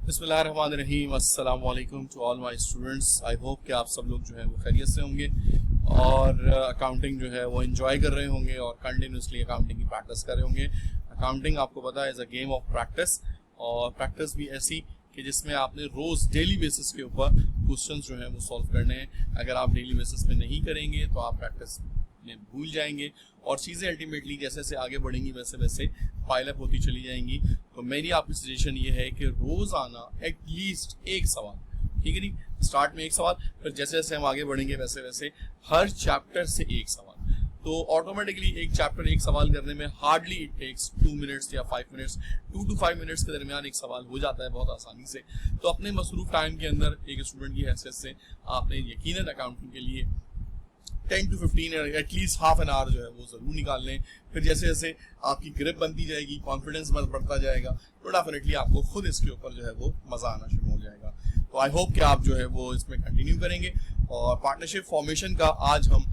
बिस्मिल्लाहिर्रहमानिर्रहीम। अस्सलाम वालेकुम to all my students. I hope कि आप सब लोग जो है वो खैरियत से होंगे और अकाउंटिंग जो है वो एंजॉय कर रहे होंगे और कंटिन्यूसली अकाउंटिंग की प्रैक्टिस कर रहे होंगे। अकाउंटिंग आपको पता है is a game of practice, और प्रैक्टिस भी ऐसी कि जिसमें आपने रोज़ डेली बेसिस के ऊपर क्वेश्चंस जो हैं वो सॉल्व करने हैं। अगर आप डेली बेसिस पे नहीं करेंगे तो आप प्रैक्टिस में भूल जाएंगे और चीज़ें अल्टीमेटली जैसे जैसे आगे बढ़ेंगी वैसे वैसे पाइलअप होती चली जाएंगी। तो मेरी आपकी सजेशन ये है कि रोज़ाना एटलीस्ट एक सवाल, ठीक है नहीं, स्टार्ट में एक सवाल, फिर जैसे जैसे हम आगे बढ़ेंगे वैसे वैसे हर चैप्टर से एक सवाल। तो ऑटोमेटिकली एक चैप्टर एक सवाल करने में हार्डली इट टेक्स 2 मिनट्स या 5 मिनट्स, 2 to 5 मिनट्स के दरमियान एक सवाल हो जाता है बहुत आसानी से। तो अपने मसरूफ टाइम के अंदर एक स्टूडेंट की हैसियत से आपने यकीनन अकाउंटिंग के लिए 10 to 15 at least half an hour जो है वो ज़रूर निकाल लें। फिर जैसे जैसे आपकी ग्रिप बनती जाएगी, कॉन्फिडेंस बढ़ता जाएगा, तो डेफिनेटली आपको खुद इसके ऊपर जो है वो मज़ा आना शुरू हो जाएगा। तो आई होप कि आप जो है वो इसमें कंटिन्यू करेंगे। और पार्टनरशिप फॉर्मेशन का आज हम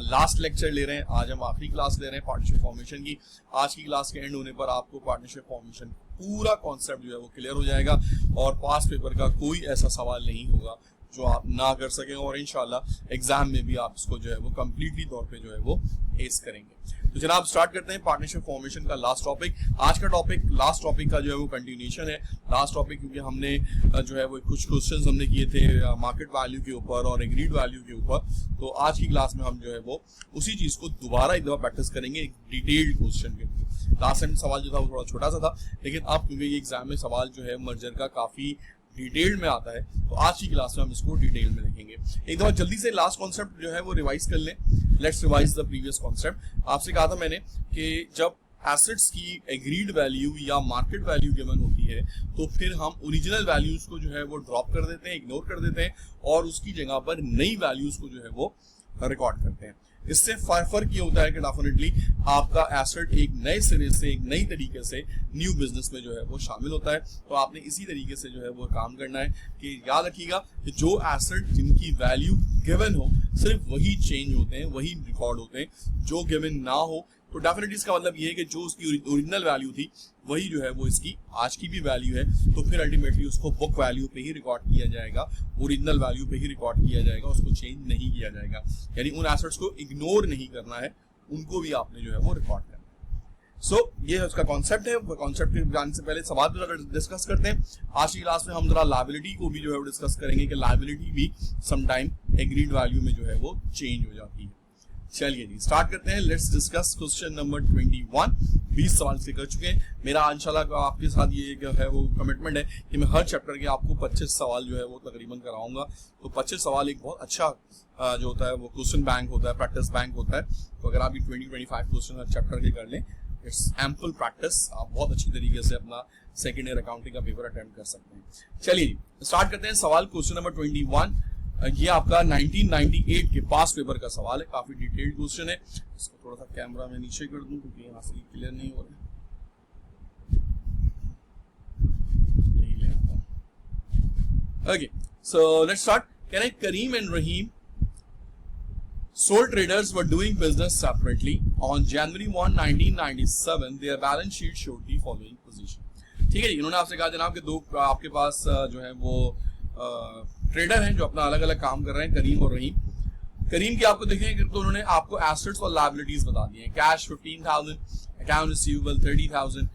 लास्ट लेक्चर ले रहे हैं, आज हम आखिरी क्लास ले रहे हैं पार्टनरशिप फॉर्मेशन की। आज की क्लास के एंड होने पर आपको पार्टनरशिप फॉर्मेशन पूरा कॉन्सेप्ट जो है वो क्लियर हो जाएगा और पास पेपर का कोई ऐसा सवाल नहीं होगा जो आप ना कर सकें, और इंशाल्लाह एग्जाम में भी आप इसको जो है वो कंप्लीटली तौर पे जो है वो एस करेंगे। तो जनाब स्टार्ट करते हैं पार्टनरशिप फॉर्मेशन का लास्ट टॉपिक। आज का टॉपिक लास्ट टॉपिक का जो है वो कंटिन्यूएशन है। लास्ट टॉपिक क्योंकि हमने जो है वो कुछ क्वेश्चंस हमने किए थे मार्केट वैल्यू के ऊपर और एग्रीड वैल्यू के ऊपर, तो आज की क्लास में हम जो है वो उसी चीज़ को दोबारा एक दफ़ा प्रैक्टिस करेंगे एक डिटेल्ड क्वेश्चन के। लास्ट टाइम सवाल जो था वो थोड़ा छोटा सा था, लेकिन अब क्योंकि ये एग्जाम में सवाल जो है मर्जर का काफ़ी डिटेल में आता है, तो आज की क्लास में हम इसको डिटेल में देखेंगे। एक दफा जल्दी से लास्ट कॉन्सेप्ट जो है वो रिवाइज कर लें। Let's revise the previous concept. आपसे कहा था मैंने कि जब एसेट्स की एग्रीड वैल्यू या मार्केट वैल्यू गिवन होती है तो फिर हम ओरिजिनल वैल्यूज को जो है वो ड्रॉप कर देते हैं, इग्नोर कर देते हैं और उसकी जगह पर नई वैल्यूज को जो है वो रिकॉर्ड करते हैं। इससे फर्क ये होता है कि डेफिनेटली आपका एसेट एक नए सिरे से, एक नई तरीके से न्यू बिजनेस में जो है वो शामिल होता है। तो आपने इसी तरीके से जो है वो काम करना है कि याद रखिएगा कि जो एसेट जिनकी वैल्यू गिवन हो सिर्फ वही चेंज होते हैं, वही रिकॉर्ड होते हैं। जो गिवन ना हो तो डेफिनेटली इसका मतलब ये है कि जो उसकी ओरिजिनल वैल्यू थी वही जो है वो इसकी आज की भी वैल्यू है, तो फिर अल्टीमेटली उसको बुक वैल्यू पे ही रिकॉर्ड किया जाएगा, ओरिजिनल वैल्यू पे ही रिकॉर्ड किया जाएगा, उसको चेंज नहीं किया जाएगा। यानी उन एसेट्स को इग्नोर नहीं करना है, उनको भी आपने जो है वो रिकॉर्ड करना है। सो ये उसका कॉन्सेप्ट है। कॉन्सेप्ट के जाने से पहले सवाल जरा डिस्कस करते हैं। आज की क्लास में हम जरा लायबिलिटी को भी जो है वो डिस्कस करेंगे कि लायबिलिटी भी समटाइम एग्रीड वैल्यू में जो है वो चेंज हो जाती है। चलिए जी स्टार्ट करते हैं। Let's discuss question number 21। 20 सवाल से कर चुके हैं। मेरा इंशाल्लाह आपके साथ ये जो है वो कमिटमेंट है कि मैं हर चैप्टर के आपको 25 सवाल जो है वो तकरीबन कराऊंगा। तो 25 सवाल एक बहुत अच्छा जो होता है वो क्वेश्चन बैंक होता है, प्रैक्टिस बैंक होता है। तो अगर आप 20-25 क्वेश्चन हर चैप्टर के कर लें, इट्स एम्पल प्रैक्टिस, आप बहुत अच्छी तरीके से अपना सेकेंड ईयर अकाउंटिंग का पेपर अटेम्प्ट कर सकते हैं। चलिए स्टार्ट करते हैं। सवाल क्वेश्चन नंबर 21, ये आपका 1998 के पास पेपर का सवाल है, काफी डिटेल्ड क्वेश्चन है। इसको थोड़ा सा कैमरा में नीचे कर दूं क्योंकि यहाँ से क्लियर नहीं हो रहा। यही ले आता हूं। Okay, so let's start. Can Karim and Rahim sole traders were doing business separately on January 1, 1997. Their balance sheet showed the following position. ठीक है जी, इन्होंने आपसे कहा जनाब कि दो आपके पास जो है वो ट्रेडर हैं जो अपना अलग अलग काम कर रहे हैं, करीम और रहीम। करीम की आपको देखेंगे तो उन्होंने आपको एसेट्स और लायबिलिटीज बता दी हैं। Cash 15,000, account receivable 30,000,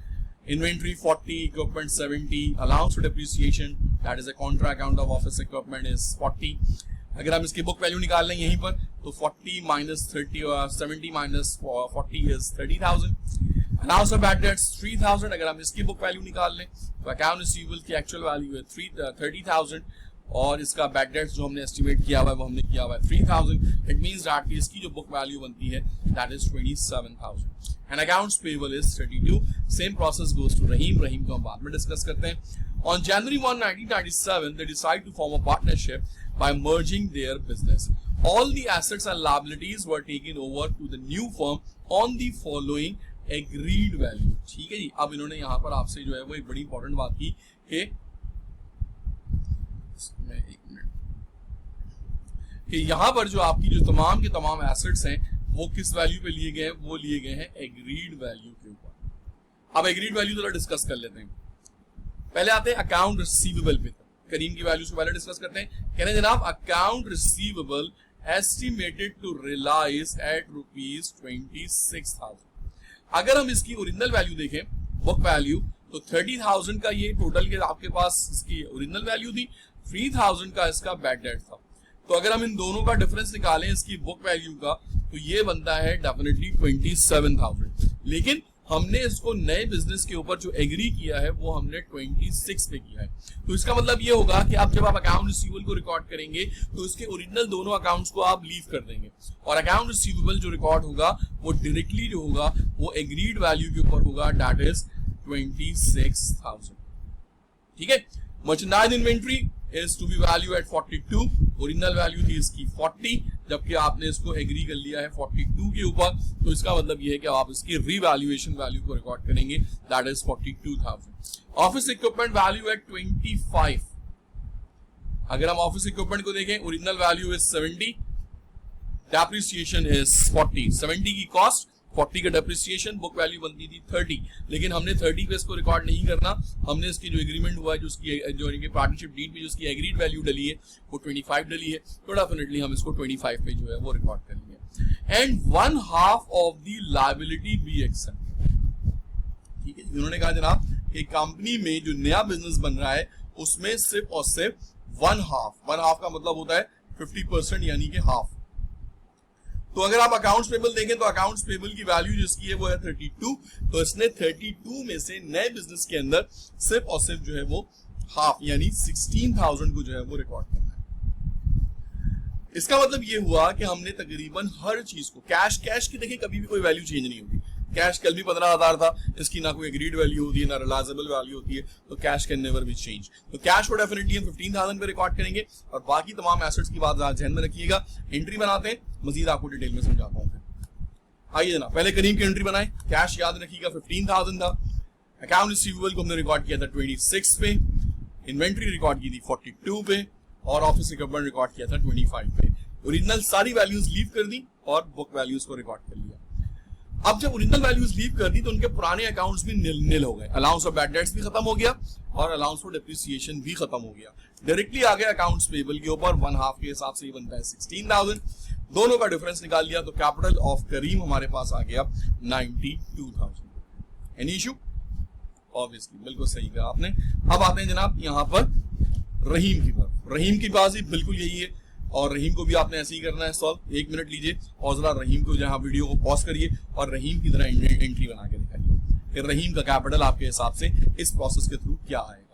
inventory 40, equipment 70, allowance for depreciation that is a Contra account of office equipment is 40। अगर हम इसकी बुक वैल्यू निकाल लें यहीं पर तो 40 minus 30 और 70 minus 40 is 30,000। Allowance for bad debts 3,000। अगर हम इसकी बुक वैल्यू निकाल लें तो अकाउंट रिसीवेबल की एक्चुअल वैल्यू है 30,000 और इसका बैड डेट्स जो हमने एस्टिमेट किया हुआ है वो हमने किया हुआ है 3,000। इट मींस दैट इसकी जो बुक वैल्यू बनती है that is 27,000 and accounts payable is 32। Same process goes to Rahim. Rahim को हम बाद में डिस्कस करते हैं। On January 1, 1997, they decide to form a partnership by merging their business. All the assets and liabilities were taken over to the new firm on the following agreed value. ठीक है जी, अब इन्होंने यहाँ पर आपसे जो है वो एक बड़ी इंपॉर्टेंट बात की कि यहाँ पर जो आपकी जो तमाम के तमाम एसेट्स हैं वो किस वैल्यू पे लिए गए हैं, वो लिए गए हैं एग्रीड वैल्यू के ऊपर। अब एग्रीड वैल्यू थोड़ा डिस्कस कर लेते हैं। पहले आते हैं अकाउंट रिसीवेबल पे। करीम की वैल्यूज को पहले डिस्कस करते हैं। कह रहे हैं जनाब account receivable estimated to realise at ₹26,000। अगर हम इसकी ओरिजिनल वैल्यू देखें, बुक वैल्यू, तो 30,000 का ये टोटल के आपके पास इसकी ओरिजिनल वैल्यू थी, 3,000 का इसका बैड डेट था। तो अगर हम इन दोनों का डिफरेंस निकालें इसकी बुक वैल्यू का, तो ये बनता है डेफिनेटली 27,000। लेकिन हमने इसको नए बिजनेस के ऊपर जो एग्री किया है वो हमने 26 पे किया है। तो इसका मतलब ये होगा कि आप जब आप अकाउंट रिसीवेबल को रिकॉर्ड करेंगे तो इसके ओरिजिनल दोनों अकाउंट्स को आप लीव कर देंगे, और अकाउंट रिसीवेबल जो रिकॉर्ड होगा वो डायरेक्टली जो होगा वो एग्रीड वैल्यू के ऊपर होगा, दैट इज 26,000। ठीक है। Merchandise inventory is to be value at 42, original value थी इसकी 40, जबकि आपने इसको एग्री कर लिया है 42 के ऊपर। तो इसका मतलब ये है कि आप इसकी रीवैल्यूएशन वैल्यू को रिकॉर्ड करेंगे, that is 42,000। Office equipment value at 25। अगर हम ऑफिस इक्विपमेंट को देखें, original value is 70, depreciation is 40, 70 की कॉस्ट, 40 का डेप्रिसिएशन, बुक वैल्यू बनती थी 30, लेकिन हमने 30 पे इसको रिकॉर्ड नहीं करना। हमने इसकी जो एग्रीमेंट हुआ है, जो उसकी जो पार्टनरशिप डीड में जो उसकी एग्रीड वैल्यू डली है वो 25 डली है, तो डेफिनेटली हम इसको 25 पे जो है वो रिकॉर्ड करेंगे। And 1/2 of the liability be accepted. ठीक है, उन्होंने कहा जनाब कि कंपनी में जो नया बिजनेस बन रहा है उसमें सिर्फ और सिर्फ 1/2 का मतलब होता है 50%, यानी कि हाफ। तो अगर आप अकाउंट्स पेबल देखें तो अकाउंट्स पेबल की वैल्यू जिसकी है वो है 32, तो इसने 32 में से नए बिजनेस के अंदर सिर्फ और सिर्फ जो है वो हाफ यानी 16,000 को जो है वो रिकॉर्ड करना है। इसका मतलब ये हुआ कि हमने तकरीबन हर चीज को कैश की देखिए कभी भी कोई वैल्यू चेंज नहीं होगी। कैश कल भी 15,000 था, इसकी ना कोई एग्रीड वैल्यू होती है ना रिलायजेबल वैल्यू होती है, तो cash can never be change. तो कैश को डेफिनेटली हम 15,000 पे रिकॉर्ड करेंगे, और बाकी तमाम एसेट्स की बात ध्यान में रखिएगा। एंट्री बनाते हैं, मजीद आपको डिटेल में समझाता हूँ। आइए जनाब, पहले करीम की एंट्री बनाए। कैश याद रखिएगा 15,000 था, अकाउंट रिसीवेबल को हमने रिकॉर्ड किया था 26 पे, इन्वेंट्री रिकॉर्ड की थी 42 पे, और ऑफिस इक्विपमेंट रिकॉर्ड किया था 25 पे। ओरिजिनल सारी वैल्यूज लीव कर दी और बुक वैल्यूज को रिकॉर्ड कर लिया। अब जब ओरिजिनल वैल्यूज लीव कर दी तो उनके पुराने अकाउंट्स भी निल हो गए, अलाउंस ऑफ बैड डेट्स भी खत्म हो गया और अलाउंस फॉर डेप्रिसिएशन भी खत्म हो गया। डायरेक्टली आ गया अकाउंट्स पेबल के ऊपर, 1/2 के हिसाब से ये बनता है 16,000। दोनों का डिफरेंस निकाल लिया तो कैपिटल ऑफ करीम हमारे पास आ गया 92,000। Any issue? ऑब्वियसली बिल्कुल सही कहा आपने। अब आते हैं जनाब यहाँ पर रहीम की तरफ। रहीम की बात बिल्कुल यही है, और रहीम को भी आपने ऐसे ही करना है सॉल्व। 1 मिनट लीजिए और जरा रहीम को जहां वीडियो को पॉज करिए और रहीम की तरह एंट्री बना के दिखाइए कि रहीम का कैपिटल आपके हिसाब से इस प्रोसेस के थ्रू क्या आएगा।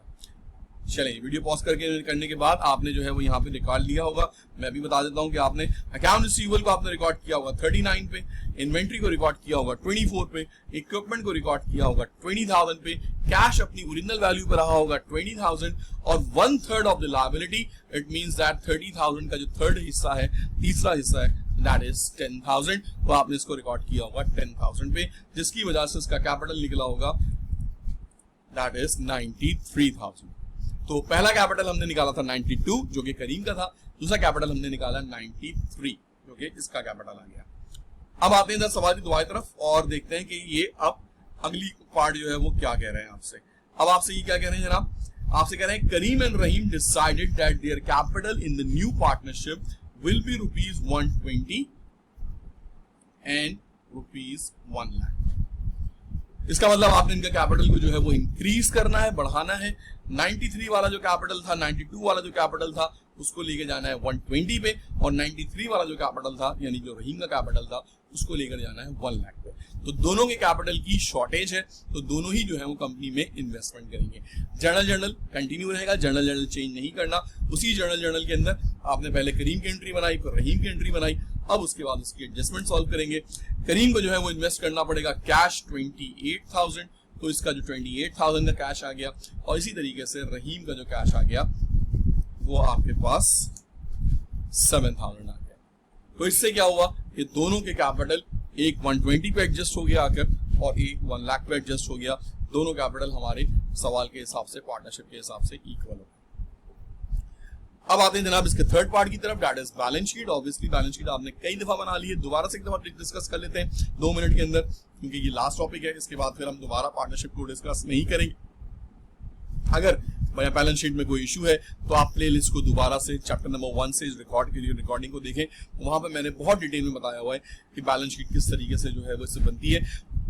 चलिए, वीडियो पॉज करने के बाद आपने जो है वो यहाँ पे रिकॉर्ड लिया होगा। मैं भी बता देता हूँ कि आपने अकाउंट रिसीवेबल को आपने रिकॉर्ड किया होगा 39 पे, इन्वेंट्री को रिकॉर्ड किया होगा 24 पे, इक्विपमेंट को रिकॉर्ड किया होगा 20,000 पे, कैश अपनी ओरिजिनल वैल्यू पर रहा होगा 20,000, और 1/3 of the liability, it means that 30,000 का जो थर्ड हिस्सा है, तीसरा हिस्सा है, दैट इज 10,000। तो आपने इसको रिकॉर्ड किया होगा 10,000 पे, जिसकी वजह से इसका कैपिटल निकला होगा दैट इज 93,000। तो पहला कैपिटल हमने निकाला था 92 जो कि करीम का था, दूसरा कैपिटल हमने निकाला 93 जो कि इसका कैपिटल आ गया। अब आते हैं इधर सवाल की दुआई तरफ और देखते हैं कि ये अब अगली पार्ट जो है वो क्या कह रहे हैं आपसे। अब आपसे ये क्या कह रहे हैं जनाब? आपसे कह रहे हैं Karim and Rahim decided that their capital in the new partnership will be ₹120 and ₹1 lakh. इसका मतलब आपने इनका कैपिटल को जो है वो इंक्रीज करना है, बढ़ाना है। 93 वाला जो कैपिटल था, 92 वाला जो कैपिटल था, उसको लेके जाना है 120 पे, और 93 वाला जो कैपिटल था यानी जो रहीम का कैपिटल था उसको लेकर जाना है 1 लाख पे। तो दोनों के कैपिटल की शॉर्टेज है, तो दोनों ही जो है वो कंपनी में इन्वेस्टमेंट करेंगे। जर्नल कंटिन्यू रहेगा, जर्नल चेंज नहीं करना। उसी जर्नल के अंदर आपने पहले करीम की एंट्री बनाई, फिर रहीम की एंट्री बनाई। अब उसके बाद उसकी एडजस्टमेंट सॉल्व करेंगे। करीम को जो है वो इन्वेस्ट करना पड़ेगा कैश 28,000, तो इसका जो 28,000 का कैश आ गया, और इसी तरीके से रहीम का जो कैश आ गया वो आपके पास 7,000 आ गया। तो इससे क्या हुआ कि दोनों के कैपिटल एक 120 पे एडजस्ट हो गया आकर और एक 1 लाख पे एडजस्ट हो गया। दोनों कैपिटल हमारे सवाल के हिसाब से, पार्टनरशिप के हिसाब से इक्वल हो। अब आते हैं जनाब इसके थर्ड पार्ट की तरफ, that is balance sheet. Obviously balance sheet आपने कई दफा बना ली है, दोबारा से एक दफा डिस्कस कर लेते हैं 2 मिनट के अंदर, क्योंकि ये लास्ट टॉपिक है। इसके बाद फिर हम दोबारा पार्टनरशिप को डिस्कस नहीं करेंगे। अगर बैलेंस शीट में कोई इशू है तो आप प्लेलिस्ट को दोबारा से चैप्टर नंबर 1 से इस रिकॉर्डिंग को देखें, वहां पे मैंने बहुत डिटेल में बताया हुआ है कि बैलेंस शीट किस तरीके से जो है वो इससे बनती है।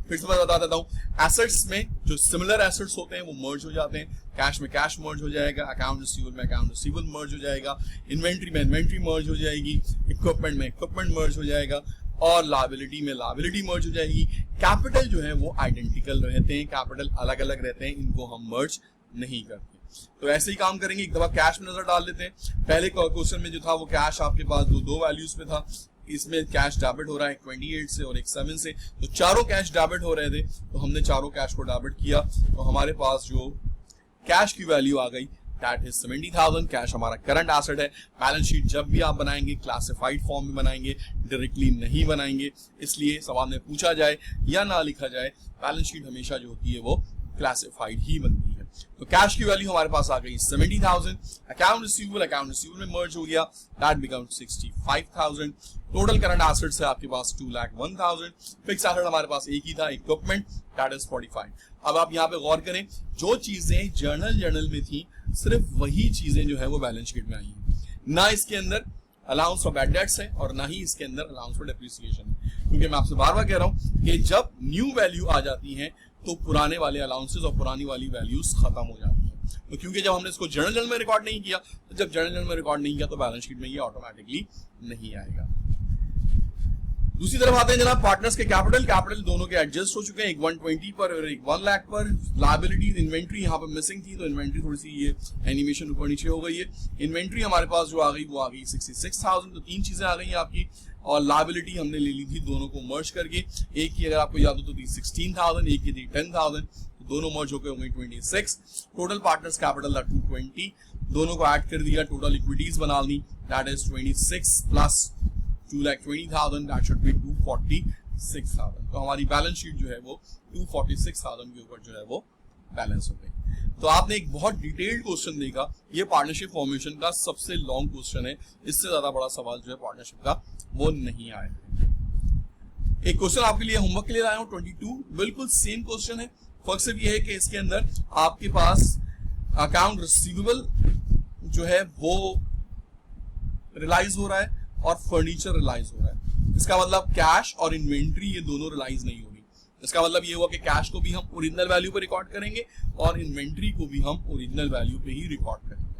फिर से मैं बता देता हूँ, एसेट्स में जो सिमिलर एसेट्स होते हैं वो मर्ज हो जाते हैं, कैश में कैश मर्ज हो जाएगा, अकाउंट रिसीवेबल में अकाउंट रिसीवेबल मर्ज हो जाएगा, इन्वेंट्री में इन्वेंट्री मर्ज हो जाएगी, इक्विपमेंट में इक्विपमेंट मर्ज हो जाएगा, और लायबिलिटी में लायबिलिटी मर्ज हो जाएगी। कैपिटल जो है वो आइडेंटिकल रहते हैं, कैपिटल अलग अलग रहते हैं, इनको हम मर्ज नहीं करते। तो ऐसे ही काम करेंगे। एक दफा कैश में नजर डाल लेते हैं। पहले क्वेश्चन में जो था वो कैश आपके पास दो वैल्यूज पे था, इसमें कैश डेबिट हो रहा है 28 से और 7 से, तो चारों कैश डेबिट हो रहे थे, तो हमने चारों कैश को डेबिट किया, तो हमारे पास जो कैश की वैल्यू आ गई दैट इज 70,000। कैश हमारा करंट एसेट है। बैलेंस शीट जब भी आप बनाएंगे क्लासिफाइड फॉर्म में बनाएंगे, डायरेक्टली नहीं बनाएंगे, इसलिए सवाल में पूछा जाए या ना लिखा जाए, बैलेंस शीट हमेशा जो होती है वो क्लासिफाइड ही बनती है। तो कैश की वैल्यू हमारे पास आ गई 70,000। अकाउंट रिसीवेबल में मर्ज हो गया, that become 65,000। Total current assets है आपके पास 2,01,000। फिक्स एसेट हमारे पास एक ही था, इक्विपमेंट, दैट इज 45। अब आप यहाँ पे गौर करें, जो चीजें जर्नल में थी सिर्फ वही चीजें जो है वो बैलेंस शीट में आई हैं। ना इसके अंदर अलाउंस फॉर बैड डेट्स है और ना ही इसके अंदर अलाउंस फॉर डेप्रिसिएशन है, क्योंकि मैं आपसे बार बार कह रहा हूं कि जब न्यू वैल्यू आ जाती है तो पुराने वाले अलाउंसेस और पुरानी वाली वैल्यूज खत्म हो जाती है। तो क्योंकि जब हमने इसको जर्नल में रिकॉर्ड नहीं किया, तो जब जर्नल में रिकॉर्ड नहीं किया तो बैलेंस शीट में ये ऑटोमेटिकली नहीं आएगा। दूसरी तरफ आते हैं जनाब, पार्टनर्स के कैपिटल दोनों के एडजस्ट हो चुके हैं, एक 120 पर और एक 1 लाख पर। लायबिलिटीज इन्वेंट्री यहाँ पर मिसिंग थी, तो इन्वेंट्री थोड़ी सी ये एनिमेशन ऊपर नीचे हो गई है। इन्वेंट्री हमारे पास जो आ गई वो आ गई 66,000। तो तीन चीजें आ गई हैं आपकी, और लायबिलिटी हमने ले ली थी दोनों को मर्ज करके। एक की अगर आपको याद हो तो थी 16,000, एक की थी 10,000, तो दोनों मर्ज होकर होंगे 26। टोटल पार्टनर्स कैपिटल 220, दोनों को ऐड कर दिया, टोटल इक्विटीज बना ली, that is 26 plus 2,20,000, that should be 246,000। तो हमारी बैलेंस शीट जो है वो 246,000 के ऊपर जो है वो बैलेंस हो गई। तो आपने एक बहुत डिटेल्ड क्वेश्चन देखा, ये पार्टनरशिप फॉर्मेशन का सबसे लॉन्ग क्वेश्चन है, इससे ज्यादा बड़ा सवाल जो है पार्टनरशिप का वो नहीं आया। एक क्वेश्चन आपके लिए होमवर्क के लिए लाया हूं 22, बिल्कुल सेम क्वेश्चन है, फर्क सिर्फ ये है कि इसके अंदर आपके पास अकाउंट रिसीवेबल जो है वो रिलाइज हो रहा है और फर्नीचर रिलाइज हो रहा है। इसका मतलब कैश और इन्वेंट्री ये दोनों रिलाइज नहीं होगी। इसका मतलब ये हुआ कि कैश को भी हम ओरिजिनल वैल्यू पे रिकॉर्ड करेंगे और इन्वेंट्री को भी हम ओरिजिनल वैल्यू पे ही रिकॉर्ड करेंगे।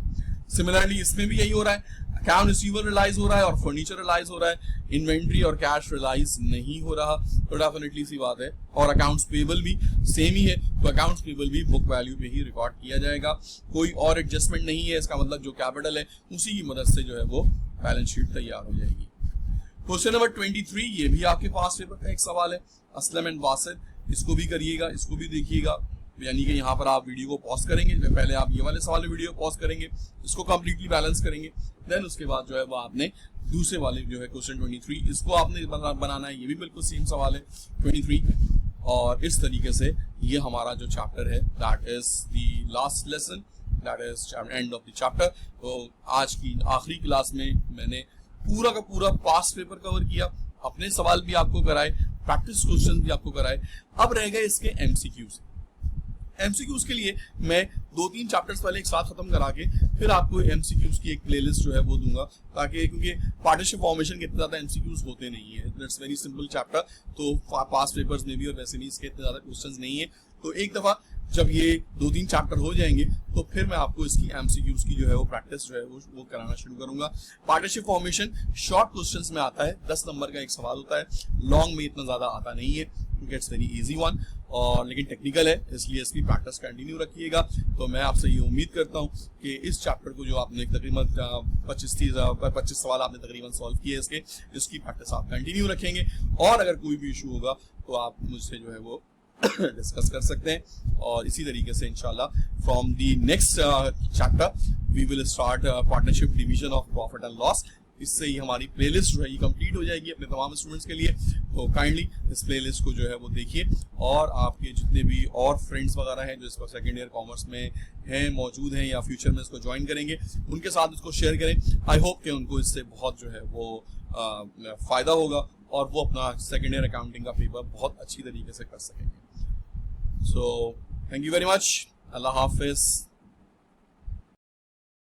सिमिलरली इसमें भी यही हो रहा है, अकाउंट रिसीवेबल रिलाइज हो रहा है और फर्नीचर रिलाइज हो रहा है, इन्वेंट्री और कैश रिलाइज नहीं हो रहा। तो डेफिनेटली सी बात है, और अकाउंट्स पेबल भी सेम ही है, तो अकाउंट्स पेबल भी बुक वैल्यू पे ही रिकॉर्ड किया जाएगा, कोई और एडजस्टमेंट नहीं है। इसका मतलब जो कैपिटल है उसी की मदद से जो है वो बैलेंस शीट तैयार हो जाएगी। क्वेश्चन नंबर 23, ये भी आपके पास पेपर का एक सवाल है, असलम एंड वासिद, इसको भी करिएगा, इसको भी देखिएगा। यानी कि यहाँ पर आप वीडियो को पॉज करेंगे, पहले आप ये वाले सवाल वीडियो पॉज करेंगे, इसको कंप्लीटली बैलेंस करेंगे, देन उसके बाद जो है वो आपने दूसरे वाले जो है क्वेश्चन 23 इसको आपने बनाना है, ये भी बिल्कुल सेम सवाल है 23। और इस तरीके से ये हमारा जो चैप्टर है that is the last lesson, that is end of the chapter. तो आज की आखिरी क्लास में मैंने पूरा का पूरा पास्ट पेपर कवर किया, अपने सवाल भी आपको कराए, प्रैक्टिस क्वेश्चन भी आपको कराए। अब रह गए इसके एमसीक्यूज। एमसीक्यूज के लिए मैं 2-3 चैप्टर्स पहले एक साथ खत्म करा के फिर आपको एमसीक्यूज की एक प्लेलिस्ट जो है वो दूंगा, ताकि क्योंकि पार्टनरशिप फॉर्मेशन के इतने ज्यादा एमसीक्यूज होते नहीं है, इट्स वेरी सिंपल चैप्टर, तो पास्ट पेपर्स में भी और वैसे भी इसके इतने ज्यादा क्वेश्चंस नहीं है। तो एक दफा जब ये 2-3 चैप्टर हो जाएंगे तो फिर मैं आपको इसकी एमसीक्यूज की जो है वो प्रैक्टिस जो है वो कराना शुरू करूंगा। पार्टनरशिप फॉर्मेशन शॉर्ट क्वेश्चंस में आता है, 10 नंबर का एक सवाल होता है, लॉन्ग में इतना ज्यादा आता नहीं है क्योंकि इट्स वेरी इजी वन, और लेकिन टेक्निकल है, इसलिए इसकी प्रैक्टिस कंटिन्यू रखिएगा। तो मैं आपसे ये उम्मीद करता हूँ कि इस चैप्टर को जो आपने तकरीबन 25 सवाल आपने तकरीबन सॉल्व किए इसकी प्रैक्टिस आप कंटिन्यू रखेंगे, और अगर कोई भी इशू होगा तो आप मुझसे जो है वो डिस्कस कर सकते हैं। और इसी तरीके से इंशाल्लाह from the next chapter we will start partnership division of profit and loss. इससे ही हमारी प्लेलिस्ट जो है ये कंप्लीट हो जाएगी अपने तमाम स्टूडेंट्स के लिए। तो काइंडली इस प्लेलिस्ट को जो है वो देखिए, और आपके जितने भी और फ्रेंड्स वगैरह हैं जो इसको सेकेंड ईयर कॉमर्स में हैं, मौजूद हैं या फ्यूचर में इसको ज्वाइन करेंगे, उनके साथ इसको शेयर करें। आई होप कि उनको इससे बहुत जो है वो फायदा होगा और वो अपना सेकेंड ईयर अकाउंटिंग का पेपर बहुत अच्छी तरीके से कर सकेंगे। So, thank you very much. Allah Hafiz.